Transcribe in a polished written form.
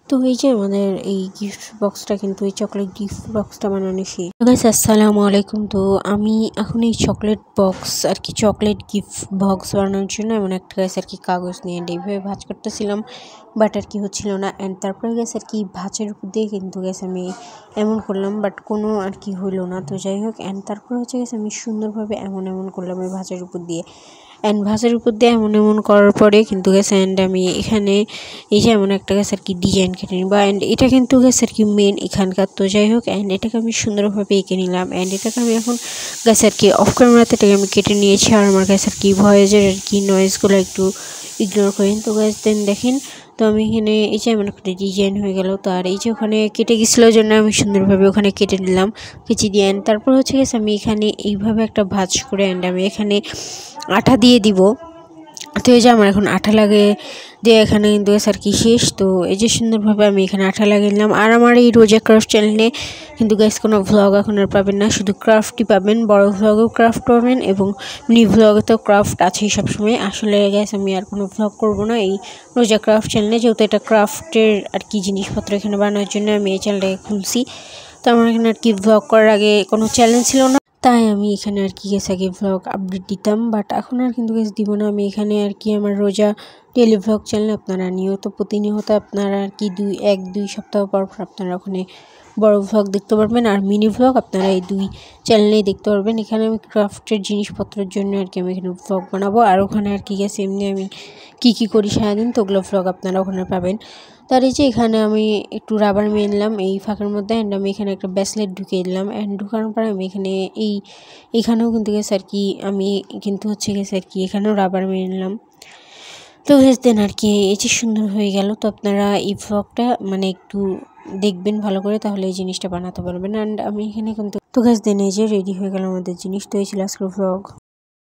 তো এই যে আমাদের এই গিফট বক্সটা কিন্তু এই চকলেট গিফট বক্সটা বানানো শেষ। গাইস আসসালামু আলাইকুম। তো আমি এখন এই চকলেট বক্স আর কি চকলেট গিফট বক্স বানানোর জন্য এমন একটা গাইস আর কি কাগজ নিয়ে এইভাবে ভাঁজ করতেছিলাম, বাট আর কি হচ্ছিল না। অ্যান্ড তারপরে গাইস আর কি ভাঁজের উপর দিয়ে কিন্তু গাইস আমি এমন করলাম, বাট কোনো আর কি হইলো না। তো যাই হোক, অ্যান্ড তারপরে হচ্ছে গেছে আমি সুন্দরভাবে এমন করলাম এই ভাঁজের উপর দিয়ে। অ্যান্ড ভাঁজের উপর দিয়ে এমন করার পরে কিন্তু গেছে অ্যান্ড আমি এখানে এই যে এমন একটা গেছে আর কি ডিজাইন কেটে নিব। অ্যান্ড এটা কিন্তু গেছে আর কি মেন এখানকার। তো যাই হোক, অ্যান্ড এটাকে আমি সুন্দরভাবে এঁকে নিলাম। অ্যান্ড এটাকে আমি এখন গেছে আর কি অফ ক্যামেরাতে এটাকে আমি কেটে নিয়েছি। আর আমার কাছে আর কি ভয়েসের আর কি নয়েজগুলো একটু ইগনোর করেন। তো গাইস দেন দেখেন, তো আমি এখানে এই যে এমন একটা ডিজাইন হয়ে গেল। তো আর এই যে ওখানে কেটে গেছিলো জন্য আমি সুন্দরভাবে ওখানে কেটে নিলাম কেচি দিয়ে। অ্যান্ড তারপর হচ্ছে গেছে আমি এখানে এইভাবে একটা ভাঁজ করে অ্যান্ড আমি এখানে আঠা দিয়ে দিব। তো এই যে আমার এখন আঠা লাগে দিয়ে এখানে কিন্তু আর কি শেষ। তো এই যে সুন্দরভাবে আমি এখানে আঠা লাগিয়ে নিলাম। আর আমার এই রোজা ক্রাফট চ্যানেলে কিন্তু গাইস কোনো ভ্লগ এখন আর পাবেন না, শুধু ক্রাফটই পাবেন। বড় ভ্লগেও ক্রাফট পাবেন এবং মিনি ভ্লগে তো ক্রাফট আছেই সবসময়। আসলে গাইস আমি আর কোনো ভ্লগ করবো না এই রোজা ক্রাফট চ্যানেলে, যেহেতু এটা ক্রাফটের আর কি জিনিসপত্র এখানে বানানোর জন্য আমি এই চ্যানেলটাকে খুলছি। তো আমার এখানে আর কি ভ্লগ করার আগে কোনো চ্যালেঞ্জ ছিল না, তাই আমি এখানে আর কি গেছে আগে ভ্লগ আপডেট দিতাম, বাট এখন আর কিন্তু গেছে দিব না। আমি এখানে আর কি আমার রোজা ডেলি ভ্লগ চ্যানেলে আপনারা নিয়মিত প্রতিনিয়ত আপনারা আর কি 2 সপ্তাহ পর আপনারা ওখানে বড় ভ্লগ দেখতে পারবেন, আর মিনি ভ্লগ আপনারা এই 2 চ্যানেলেই দেখতে পারবেন। এখানে আমি ক্রাফটের জিনিসপত্রের জন্য আর কি আমি এখানে ভ্লগ বানাবো, আর ওখানে আর কি গেছে এমনি আমি কী করি সারাদিন, তো ওগুলো ভ্লগ আপনারা ওখানে পাবেন। তার এই যে এখানে আমি একটু রাবার মেরে নিলাম এই ফাঁকের মধ্যে। অ্যান্ড আমি এখানে একটা ব্রেসলেট ঢুকিয়ে দিলাম। অ্যান্ড ঢুকানোর পরে আমি এখানে এইখানেও কিন্তু গেছে আর কি আমি কিন্তু হচ্ছে গেছে আর কি এখানেও রাবার মেরে নিলাম। তো গেছ দেন আর কি এই যে সুন্দর হয়ে গেল। তো আপনারা এই ভ্লগটা মানে একটু দেখবেন ভালো করে, তাহলে এই জিনিসটা বানাতে পারবেন। অ্যান্ড আমি এখানে কিন্তু তো গেছ দেন এই যে রেডি হয়ে গেল আমাদের জিনিস। তো এই ছিল আজকের ভ্লগ।